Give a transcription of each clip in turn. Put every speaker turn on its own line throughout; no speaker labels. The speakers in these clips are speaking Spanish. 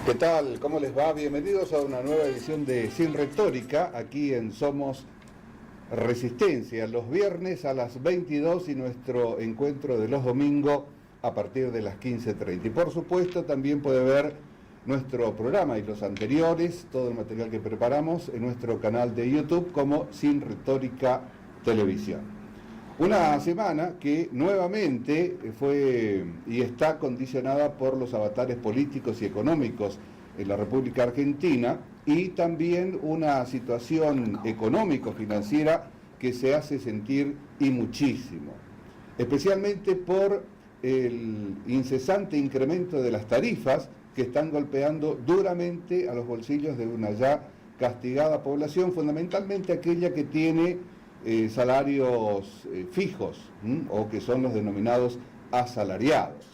¿Qué tal? ¿Cómo les va? Bienvenidos a una nueva edición de Sin Retórica, aquí en Somos Resistencia, los viernes a las 22 y nuestro encuentro de los domingos a partir de las 15:30. Y por supuesto también puede ver nuestro programa y los anteriores, todo el material que preparamos en nuestro canal de YouTube como Sin Retórica Televisión. Una semana que nuevamente fue y está condicionada por los avatares políticos y económicos en la República Argentina y también una situación económico-financiera que se hace sentir y muchísimo, especialmente por el incesante incremento de las tarifas que están golpeando duramente a los bolsillos de una ya castigada población, fundamentalmente aquella que tiene salarios fijos, o que son los denominados asalariados.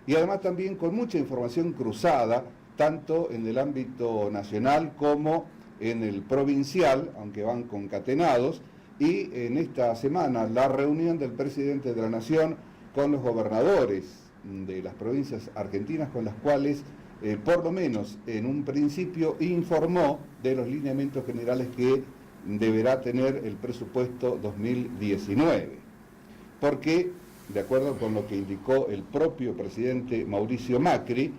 Y además también con mucha información cruzada, tanto en el ámbito nacional como en el provincial, aunque van concatenados, y en esta semana la reunión del presidente de la Nación con los gobernadores de las provincias argentinas, con las cuales por lo menos en un principio informó de los lineamientos generales que deberá tener el presupuesto 2019, porque, de acuerdo con lo que indicó el propio presidente Mauricio Macri,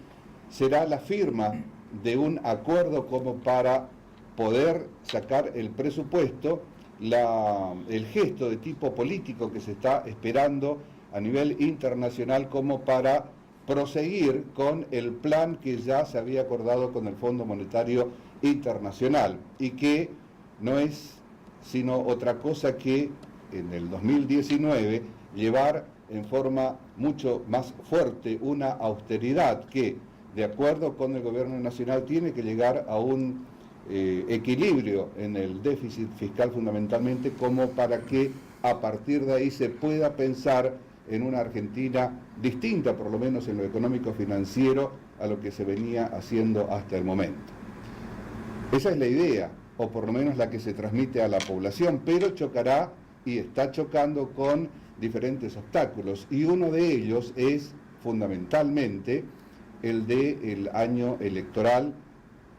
será la firma de un acuerdo como para poder sacar el presupuesto, el gesto de tipo político que se está esperando a nivel internacional como para proseguir con el plan que ya se había acordado con el Fondo Monetario Internacional y que no es sino otra cosa que en el 2019 llevar en forma mucho más fuerte una austeridad que, de acuerdo con el gobierno nacional, tiene que llegar a un equilibrio en el déficit fiscal fundamentalmente, como para que a partir de ahí se pueda pensar en una Argentina distinta, por lo menos en lo económico-financiero, a lo que se venía haciendo hasta el momento. Esa es la idea, o por lo menos la que se transmite a la población, pero chocará y está chocando con diferentes obstáculos, y uno de ellos es fundamentalmente el del año electoral,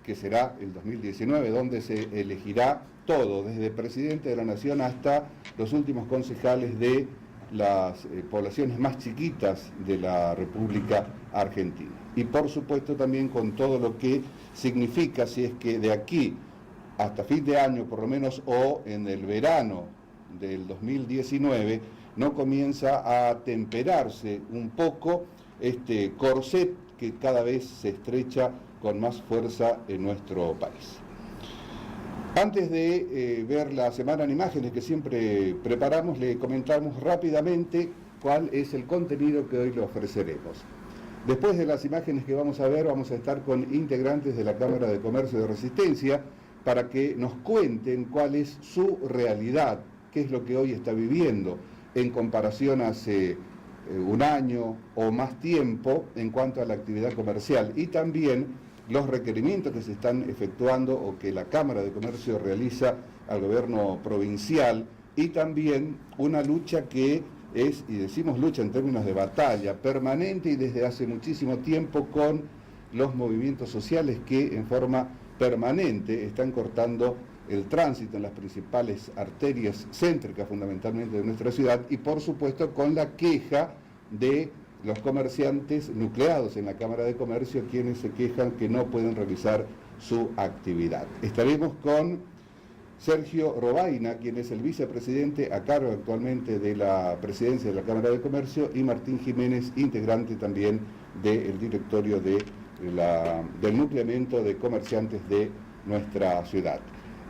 que será el 2019, donde se elegirá todo, desde presidente de la Nación hasta los últimos concejales de las poblaciones más chiquitas de la República Argentina. Y por supuesto también con todo lo que significa si es que de aquí hasta fin de año por lo menos, o en el verano del 2019, no comienza a temperarse un poco este corset que cada vez se estrecha con más fuerza en nuestro país. Antes de ver la semana en imágenes que siempre preparamos, le comentamos rápidamente cuál es el contenido que hoy le ofreceremos. Después de las imágenes que vamos a ver, vamos a estar con integrantes de la Cámara de Comercio de Resistencia, para que nos cuenten cuál es su realidad, qué es lo que hoy está viviendo en comparación hace un año o más tiempo en cuanto a la actividad comercial, y también los requerimientos que se están efectuando o que la Cámara de Comercio realiza al gobierno provincial, y también una lucha que es, y decimos lucha en términos de batalla, permanente y desde hace muchísimo tiempo con los movimientos sociales que en forma permanente están cortando el tránsito en las principales arterias céntricas fundamentalmente de nuestra ciudad, y por supuesto con la queja de los comerciantes nucleados en la Cámara de Comercio, quienes se quejan que no pueden realizar su actividad. Estaremos con Sergio Robaina, quien es el vicepresidente a cargo actualmente de la presidencia de la Cámara de Comercio, y Martín Jiménez, integrante también del directorio del nucleamiento de comerciantes de nuestra ciudad.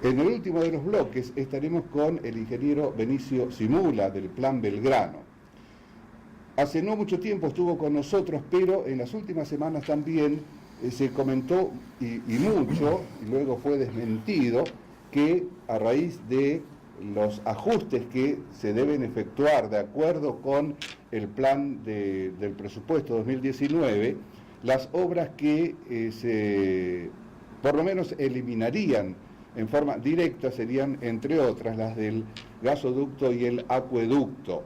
En el último de los bloques estaremos con el ingeniero Benicio Simula del Plan Belgrano. Hace no mucho tiempo estuvo con nosotros, pero en las últimas semanas también se comentó y mucho, y luego fue desmentido, que a raíz de los ajustes que se deben efectuar de acuerdo con el plan del presupuesto 2019, las obras que por lo menos eliminarían en forma directa serían, entre otras, las del gasoducto y el acueducto.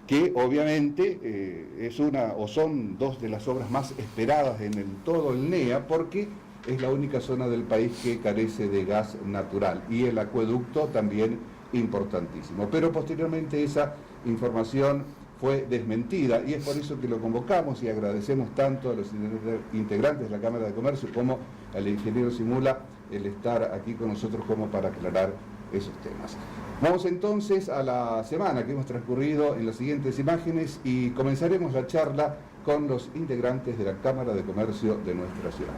que obviamente es una o son dos de las obras más esperadas en todo el NEA, porque es la única zona del país que carece de gas natural, y el acueducto también importantísimo. Pero posteriormente esa información fue desmentida, y es por eso que lo convocamos y agradecemos tanto a los integrantes de la Cámara de Comercio como al ingeniero Simula el estar aquí con nosotros como para aclarar esos temas. Vamos entonces a la semana que hemos transcurrido en las siguientes imágenes y comenzaremos la charla con los integrantes de la Cámara de Comercio de nuestra ciudad.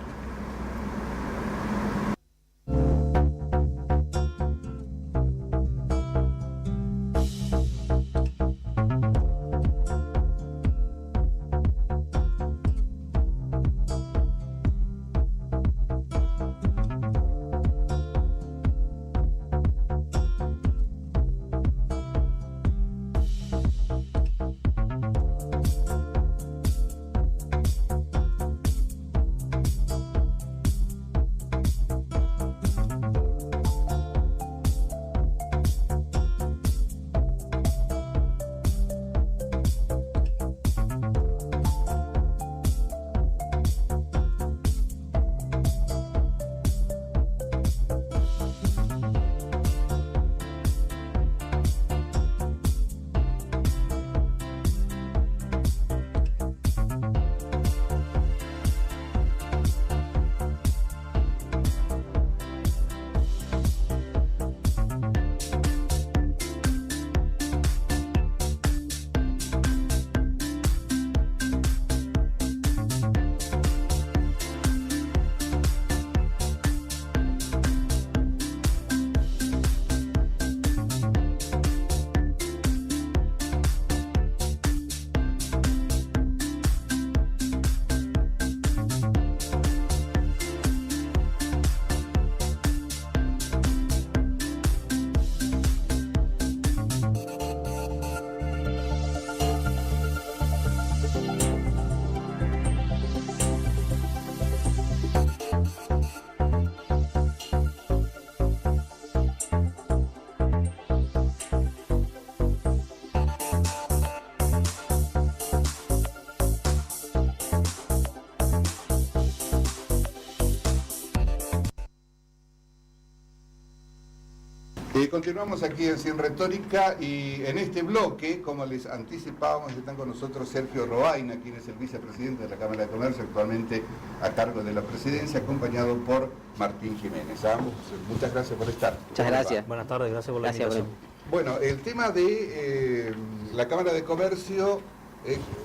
Continuamos aquí en Sin Retórica y en este bloque, como les anticipábamos, están con nosotros Sergio Roaina, quien es el vicepresidente de la Cámara de Comercio, actualmente a cargo de la presidencia, acompañado por Martín Jiménez. A ambos, muchas gracias por estar.
Muchas gracias.
Buenas tardes, gracias por la invitación.
Bueno, el tema de la Cámara de Comercio,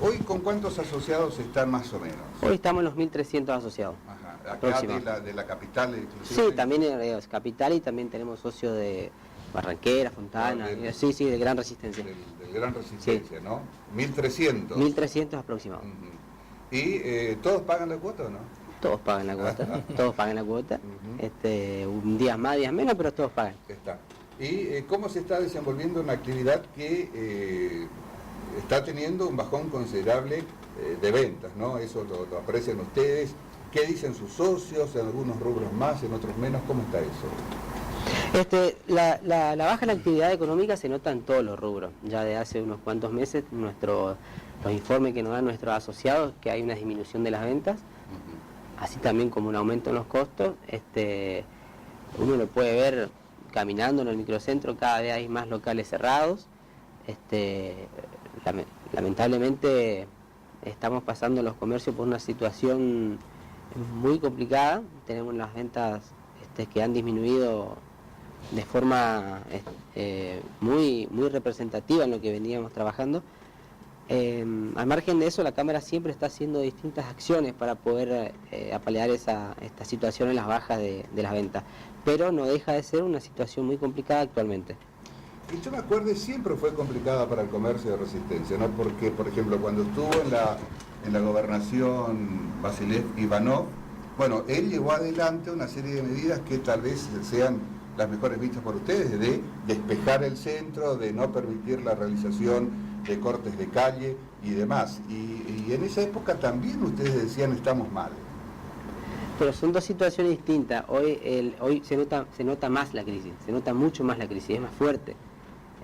hoy ¿con cuántos asociados están más o menos?
Hoy estamos en los 1.300 asociados.
Ajá, acá de la capital.
Sí, también es capital y también tenemos socios de Barranquera, Fontana, sí, de Gran Resistencia.
Del Gran Resistencia, sí. ¿No? 1.300.
1.300 aproximados.
¿Y todos pagan la cuota o no?
Todos pagan la cuota, todos pagan la cuota. Un día más, días menos, pero todos pagan.
Está. ¿Y cómo se está desenvolviendo una actividad que está teniendo un bajón considerable de ventas, ¿no? Eso lo aprecian ustedes. ¿Qué dicen sus socios? En algunos rubros más, en otros menos. ¿Cómo está eso?
La baja en la actividad económica se nota en todos los rubros. Ya de hace unos cuantos meses los informes que nos dan nuestros asociados que hay una disminución de las ventas, así también como un aumento en los costos. Uno lo puede ver caminando en el microcentro, cada vez hay más locales cerrados. Lamentablemente estamos pasando los comercios por una situación muy complicada. Tenemos las ventas que han disminuido de forma muy representativa en lo que veníamos trabajando. Al margen de eso, la Cámara siempre está haciendo distintas acciones para poder apalear esta situación en las bajas de las ventas, pero no deja de ser una situación muy complicada actualmente.
Y yo me acuerdo, siempre fue complicada para el comercio de Resistencia, ¿no? Porque, por ejemplo, cuando estuvo en la gobernación Vasilev Ivanov, bueno, él llevó adelante una serie de medidas que tal vez sean las mejores vistas por ustedes, de despejar el centro, de no permitir la realización de cortes de calle y demás. Y en esa época también ustedes decían estamos mal.
Pero son dos situaciones distintas. Hoy se nota más la crisis, se nota mucho más la crisis, es más fuerte.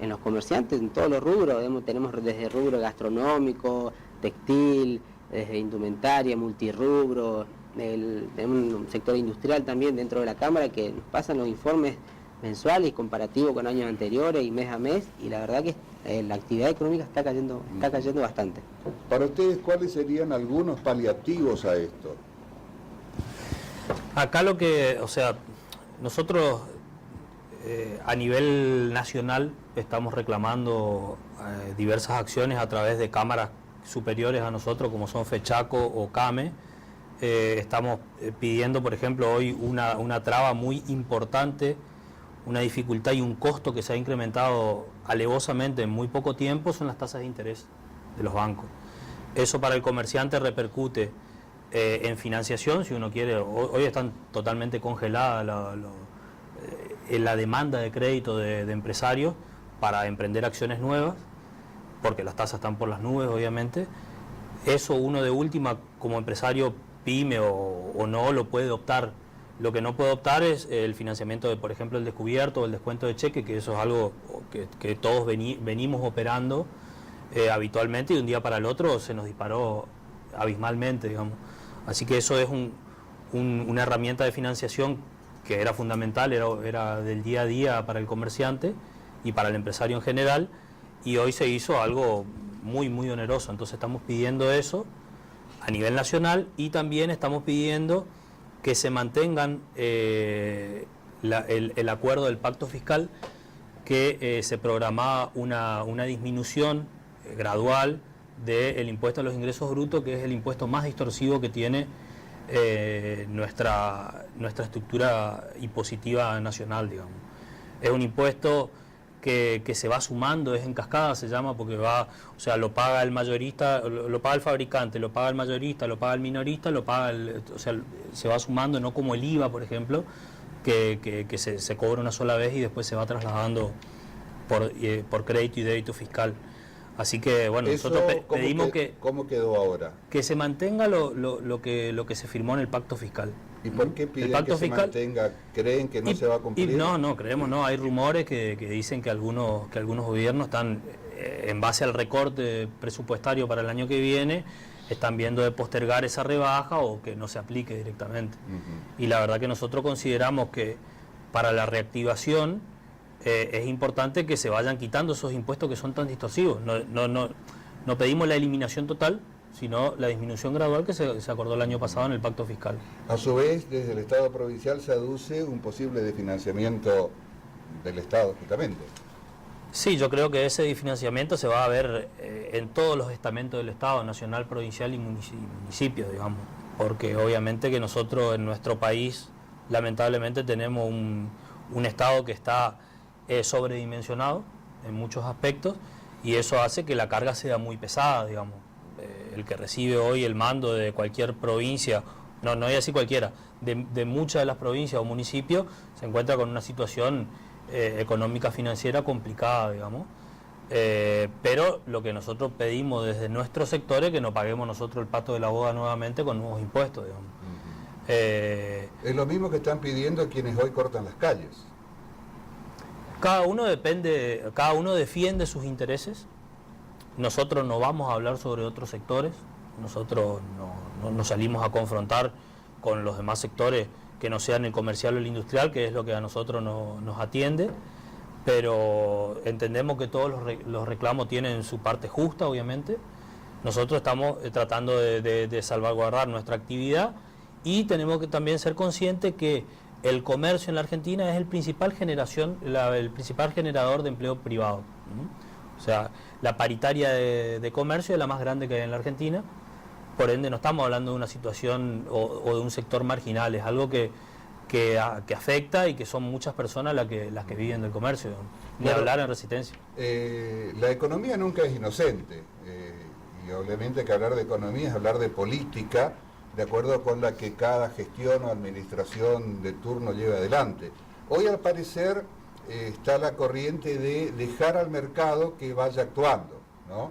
en los comerciantes, en todos los rubros. Tenemos desde rubro gastronómico, textil, desde indumentaria, multirrubro, tenemos un sector industrial también dentro de la Cámara que nos pasan los informes mensuales y comparativos con años anteriores y mes a mes, y la verdad que la actividad económica está cayendo bastante.
Para ustedes, ¿cuáles serían algunos paliativos a esto?
Acá nosotros a nivel nacional estamos reclamando diversas acciones a través de cámaras superiores a nosotros, como son FECHACO o CAME. Estamos pidiendo, por ejemplo, hoy una traba muy importante, una dificultad y un costo que se ha incrementado alevosamente en muy poco tiempo, son las tasas de interés de los bancos. Eso para el comerciante repercute en financiación, si uno quiere. Hoy están totalmente congeladas la demanda de crédito de empresarios para emprender acciones nuevas, porque las tasas están por las nubes, obviamente. Eso uno de última, como empresario pyme o no, lo puede optar. Lo que no puede optar es el financiamiento de, por ejemplo, el descubierto o el descuento de cheque, que eso es algo que todos venimos operando habitualmente, y de un día para el otro se nos disparó abismalmente, digamos. Así que eso es una herramienta de financiación que era fundamental, era del día a día para el comerciante y para el empresario en general, y hoy se hizo algo muy, muy oneroso. Entonces estamos pidiendo eso a nivel nacional, y también estamos pidiendo que se mantengan el acuerdo del pacto fiscal, que se programaba una disminución gradual del impuesto a los ingresos brutos, que es el impuesto más distorsivo que tiene nuestra estructura impositiva nacional, digamos. Es un impuesto que se va sumando, es en cascada, se llama, porque lo paga el mayorista, lo paga el fabricante, lo paga el mayorista, lo paga el minorista, se va sumando, no como el IVA, por ejemplo, que se cobra una sola vez y después se va trasladando por crédito y débito fiscal. Así que, bueno, nosotros pedimos
¿Cómo quedó ahora?
Que se mantenga lo que se firmó en el pacto fiscal.
¿Y por qué piden que se mantenga? ¿Creen que no se va a cumplir?
No, creemos no. Hay rumores que dicen que algunos gobiernos están, en base al recorte presupuestario para el año que viene, están viendo de postergar esa rebaja o que no se aplique directamente. Y la verdad que nosotros consideramos que para la reactivación es importante que se vayan quitando esos impuestos que son tan distorsivos. No pedimos la eliminación total, sino la disminución gradual que se acordó el año pasado en el pacto fiscal.
A su vez, desde el Estado provincial se aduce un posible desfinanciamiento del Estado, justamente.
Sí, yo creo que ese financiamiento se va a ver en todos los estamentos del Estado, nacional, provincial y municipios, digamos, porque obviamente que nosotros en nuestro país lamentablemente tenemos un Estado que está sobredimensionado en muchos aspectos, y eso hace que la carga sea muy pesada, digamos. El que recibe hoy el mando de cualquier provincia, no voy a decir cualquiera, de muchas de las provincias o municipios, se encuentra con una situación económica financiera complicada, digamos. Pero lo que nosotros pedimos desde nuestro sector es que no paguemos nosotros el pato de la boda nuevamente con nuevos impuestos, digamos.
Es lo mismo que están pidiendo quienes hoy cortan las calles.
Cada uno defiende sus intereses. Nosotros no vamos a hablar sobre otros sectores, nosotros no salimos a confrontar con los demás sectores que no sean el comercial o el industrial, que es lo que a nosotros nos atiende, pero entendemos que todos los reclamos tienen su parte justa, obviamente. Nosotros estamos tratando de salvaguardar nuestra actividad, y tenemos que también ser conscientes que el comercio en la Argentina es el principal generador de empleo privado. O sea, la paritaria de comercio es la más grande que hay en la Argentina, por ende no estamos hablando de una situación o de un sector marginal, es algo que afecta, y que son muchas personas las que viven del comercio, ni hablar en Resistencia.
La economía nunca es inocente, y obviamente que hablar de economía es hablar de política, de acuerdo con la que cada gestión o administración de turno lleva adelante. Hoy, al parecer, está la corriente de dejar al mercado que vaya actuando, ¿no?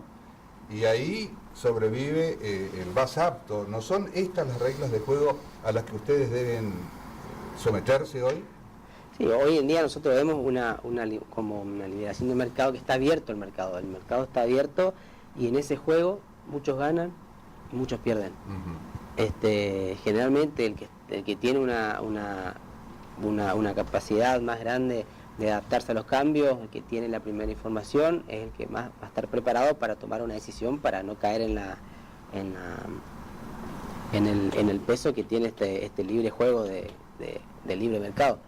Y ahí sobrevive el más apto. ¿No son estas las reglas de juego a las que ustedes deben someterse hoy?
Sí, hoy en día nosotros vemos como una liberación del mercado, que está abierto el mercado está abierto y en ese juego muchos ganan y muchos pierden. Generalmente el que tiene una capacidad más grande de adaptarse a los cambios, el que tiene la primera información, es el que más va a estar preparado para tomar una decisión, para no caer en el peso que tiene este libre juego de libre mercado.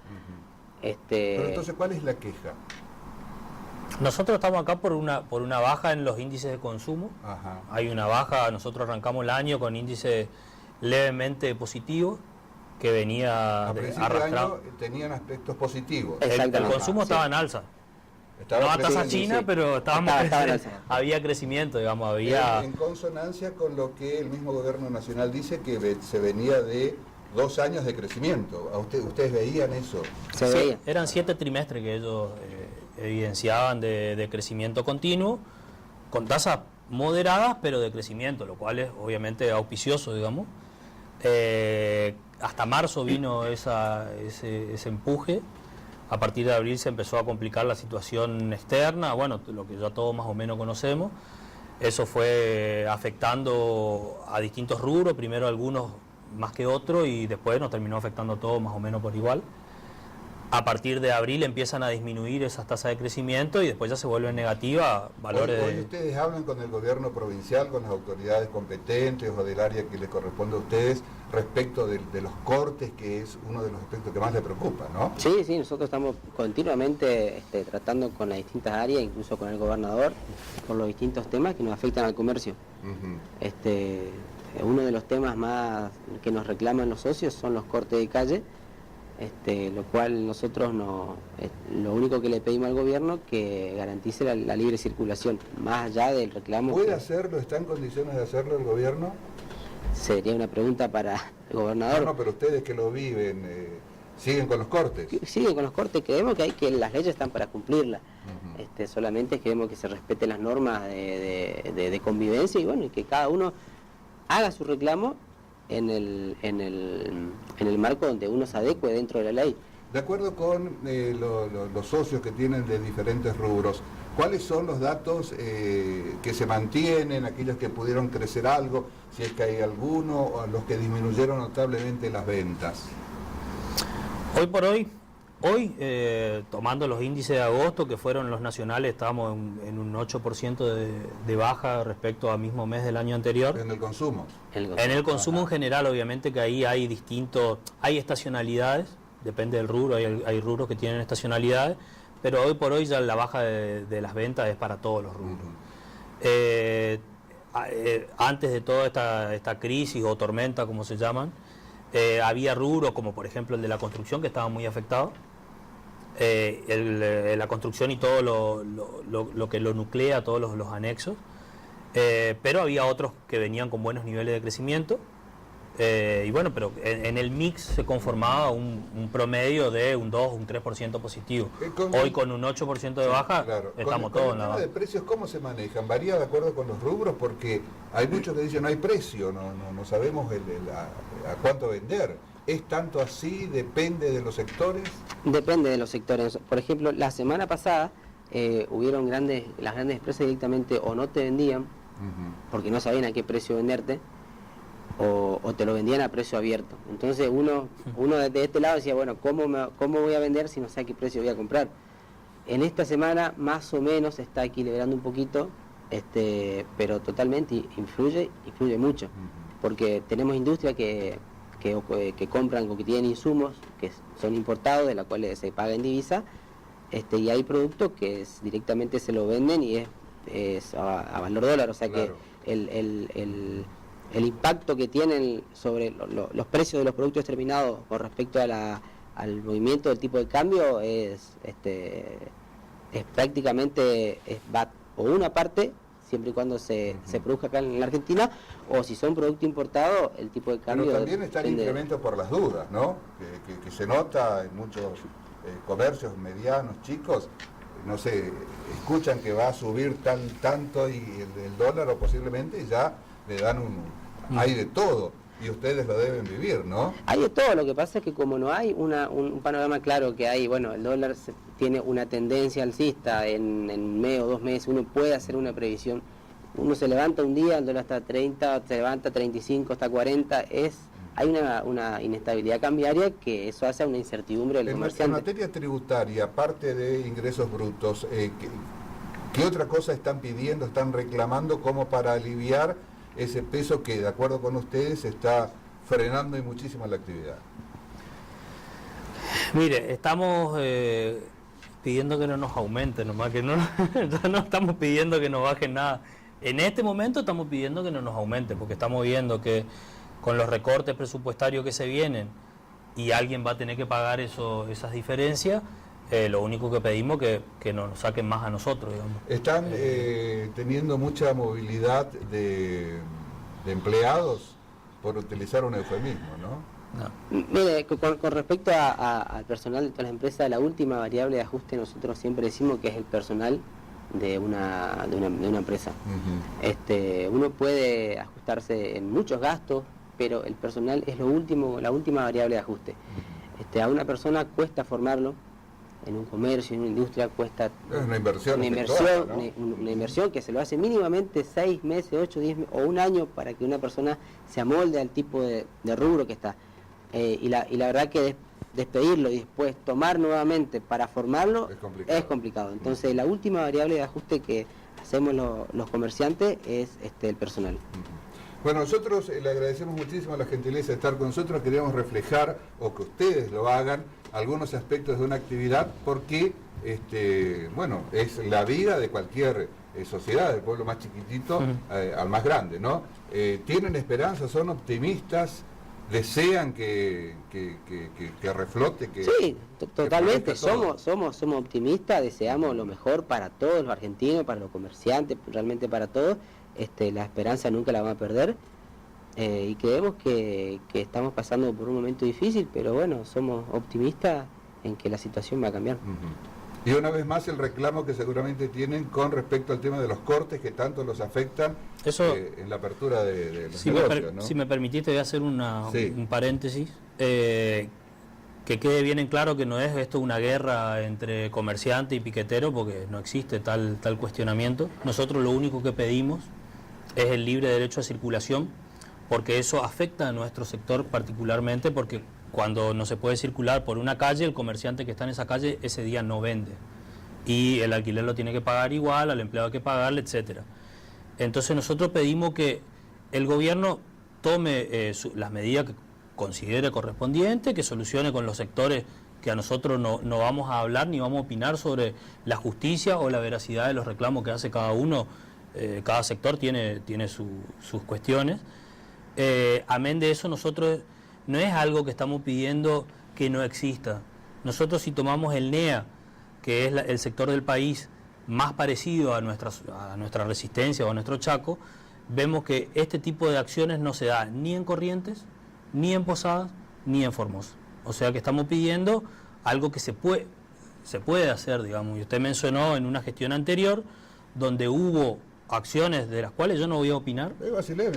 Pero entonces, ¿cuál es la queja?
Nosotros estamos acá por una baja en los índices de consumo.
Ajá.
Hay una baja, nosotros arrancamos el año con índice levemente positivo, que venía
A principio de
arrastrado.
año tenían aspectos positivos.
El consumo estaba en alza. No a tasa china, pero había crecimiento, digamos, había...
En consonancia con lo que el mismo gobierno nacional dice, que se venía de 2 años de crecimiento. ¿Ustedes veían eso?
Se veía.
Eran 7 trimestres que ellos evidenciaban de crecimiento continuo, con tasas moderadas, pero de crecimiento, lo cual es obviamente auspicioso, digamos. Hasta marzo vino ese empuje. A partir de abril se empezó a complicar la situación externa, bueno, lo que ya todos más o menos conocemos. Eso fue afectando a distintos rubros, primero algunos más que otros y después nos terminó afectando a todos más o menos por igual. A partir de abril empiezan a disminuir esas tasas de crecimiento y después ya se vuelven negativas valores
hoy ustedes hablan con el gobierno provincial, con las autoridades competentes o del área que les corresponde a ustedes respecto de los cortes, que es uno de los aspectos que más les preocupa, ¿no?
Sí, nosotros estamos continuamente tratando con las distintas áreas, incluso con el gobernador, por los distintos temas que nos afectan al comercio. Uno de los temas más que nos reclaman los socios son los cortes de calle, lo cual nosotros lo único que le pedimos al gobierno que garantice la libre circulación, más allá del reclamo.
¿Puede hacerlo? ¿Está en condiciones de hacerlo el gobierno?
Sería una pregunta para el gobernador.
No, pero ustedes que lo viven, ¿siguen con los cortes?
Siguen con los cortes, creemos que las leyes están para cumplirlas. Solamente queremos que se respeten las normas de convivencia y bueno, y que cada uno haga su reclamo en el marco donde uno se adecue dentro de la ley.
De acuerdo con los socios que tienen de diferentes rubros, ¿cuáles son los datos que se mantienen, aquellos que pudieron crecer algo, si es que hay alguno, o los que disminuyeron notablemente las ventas?
Hoy por hoy, tomando los índices de agosto, que fueron los nacionales, estábamos en un 8% de baja respecto al mismo mes del año anterior.
¿En el consumo?
En el consumo en general, obviamente que ahí hay hay estacionalidades, depende del rubro, hay rubros que tienen estacionalidades, pero hoy por hoy ya la baja de las ventas es para todos los rubros. Antes de toda esta crisis o tormenta, como se llaman, había rubros como por ejemplo el de la construcción, que estaba muy afectado. La construcción y todo lo que lo nuclea, todos los anexos, pero había otros que venían con buenos niveles de crecimiento, y bueno, pero en el mix se conformaba un promedio de un 2, un 3% positivo. Hoy con un 8% de baja,
claro,
estamos todos en la baja.
¿El tema de precios cómo se manejan? ¿Varía de acuerdo con los rubros? Porque hay muchos que dicen no hay precio, no sabemos a cuánto vender. ¿Es tanto así? ¿Depende de los sectores?
Depende de los sectores. Por ejemplo, la semana pasada hubieron las grandes empresas directamente o no te vendían, porque no sabían a qué precio venderte, o te lo vendían a precio abierto. Entonces uno de este lado decía, bueno, ¿cómo voy a vender si no sé a qué precio voy a comprar? En esta semana más o menos se está equilibrando un poquito, pero totalmente influye mucho, porque tenemos industria que compran o que tienen insumos que son importados, de la cual se paga en divisa, y hay productos que directamente se lo venden y es a valor dólar, o sea
claro.
Que el impacto que tienen sobre los precios de los productos terminados con respecto al movimiento del tipo de cambio es prácticamente va o una parte, siempre y cuando se produzca acá en la Argentina, o si son productos importados, el tipo de cambio...
Pero también está el incremento por las dudas, ¿no? Que se nota en muchos comercios medianos, chicos, no sé, escuchan que va a subir tanto y el dólar o posiblemente ya le dan hay de todo. y ustedes lo deben vivir, ¿no?
Hay de todo, lo que pasa es que como no hay un panorama claro que hay, bueno, el dólar tiene una tendencia alcista en un mes o 2 meses, uno puede hacer una previsión, uno se levanta un día, el dólar está a 30, se levanta a 35, está a 40, hay una inestabilidad cambiaria que eso hace una incertidumbre del comerciante.
En materia tributaria, aparte de ingresos brutos, ¿qué otra cosa están pidiendo, están reclamando como para aliviar ese peso que, de acuerdo con ustedes, está frenando y muchísimo la actividad?
Mire, estamos pidiendo que no nos aumente, nomás que no, ya no estamos pidiendo que nos bajen nada. En este momento estamos pidiendo que no nos aumente, porque estamos viendo que con los recortes presupuestarios que se vienen y alguien va a tener que pagar esas diferencias, lo único que pedimos es que nos saquen más a nosotros, digamos.
¿Están teniendo mucha movilidad de empleados, por utilizar un eufemismo, no?
No. Mire, con respecto al personal de todas las empresas, la última variable de ajuste nosotros siempre decimos que es el personal de una empresa. Uno puede ajustarse en muchos gastos, pero el personal es la última variable de ajuste. A una persona cuesta formarlo, en un comercio, en una industria cuesta
es una inversión,
una inversión que se lo hace mínimamente 6 meses, 8, 10 o un año para que una persona se amolde al tipo de rubro que está. Y la verdad que despedirlo y después tomar nuevamente para formarlo es complicado. Entonces la última variable de ajuste que hacemos los comerciantes es el personal.
Bueno, nosotros le agradecemos muchísimo la gentileza de estar con nosotros. Queremos reflejar, o que ustedes lo hagan, algunos aspectos de una actividad, porque bueno, es la vida de cualquier sociedad, del pueblo más chiquitito al más grande, ¿no? ¿Tienen esperanza? ¿Son optimistas? ¿Desean que reflote?
Sí, totalmente. Somos optimistas, deseamos lo mejor para todos los argentinos, para los comerciantes, realmente para todos. La esperanza nunca la vamos a perder, y creemos que estamos pasando por un momento difícil, pero bueno, somos optimistas en que la situación va a cambiar.
Y una vez más el reclamo que seguramente tienen con respecto al tema de los cortes que tanto los afectan en la apertura de los negocios, ¿no?
Si me permitiste, voy a hacer un paréntesis. Que quede bien en claro que no es esto una guerra entre comerciante y piquetero, porque no existe tal cuestionamiento. Nosotros lo único que pedimos es el libre derecho a circulación, porque eso afecta a nuestro sector particularmente, porque cuando no se puede circular por una calle, el comerciante que está en esa calle ese día no vende. Y el alquiler lo tiene que pagar igual, al empleado hay que pagarle, etcétera. Entonces nosotros pedimos que el gobierno tome las medidas que considere correspondientes, que solucione con los sectores que a nosotros no vamos a hablar ni vamos a opinar sobre la justicia o la veracidad de los reclamos que hace cada uno. Cada sector tiene sus cuestiones. Amén de eso, nosotros no es algo que estamos pidiendo que no exista. Nosotros, si tomamos el NEA, que es el sector del país más parecido a nuestra Resistencia o a nuestro Chaco, vemos que este tipo de acciones no se da ni en Corrientes, ni en Posadas, ni en Formosa. O sea que estamos pidiendo algo que se puede hacer, digamos. Y usted mencionó en una gestión anterior donde hubo acciones de las cuales yo no voy a opinar.
Basilea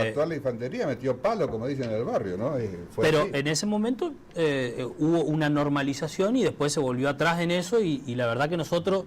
actuar la infantería, metió palo, como dicen en el barrio, ¿no?
Pero
así.
En ese momento hubo una normalización y después se volvió atrás en eso, y la verdad que nosotros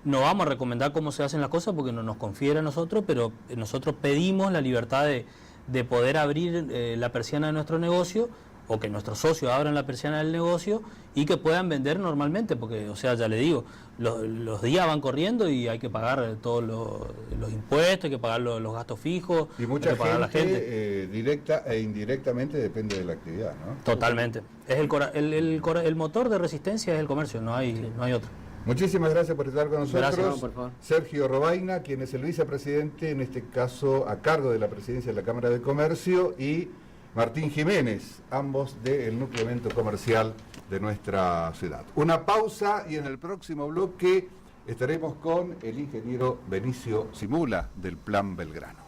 no vamos a recomendar cómo se hacen las cosas porque no nos confiere a nosotros, pero nosotros pedimos la libertad de poder abrir la persiana de nuestro negocio, o que nuestros socios abran la persiana del negocio y que puedan vender normalmente, porque, o sea, ya le digo, los días van corriendo y hay que pagar todos los impuestos, hay que pagar los gastos fijos,
y mucha
hay que pagar
gente,
a la gente.
Directa e indirectamente depende de la actividad, ¿no?
Totalmente. Es el motor de Resistencia es el comercio, no hay otro.
Muchísimas gracias por estar con nosotros.
Gracias, por favor.
Sergio Robaina, quien es el vicepresidente, en este caso a cargo de la presidencia de la Cámara de Comercio, y Martín Jiménez, ambos del nucleamento comercial de nuestra ciudad. Una pausa y en el próximo bloque estaremos con el ingeniero Benicio Simula del Plan Belgrano.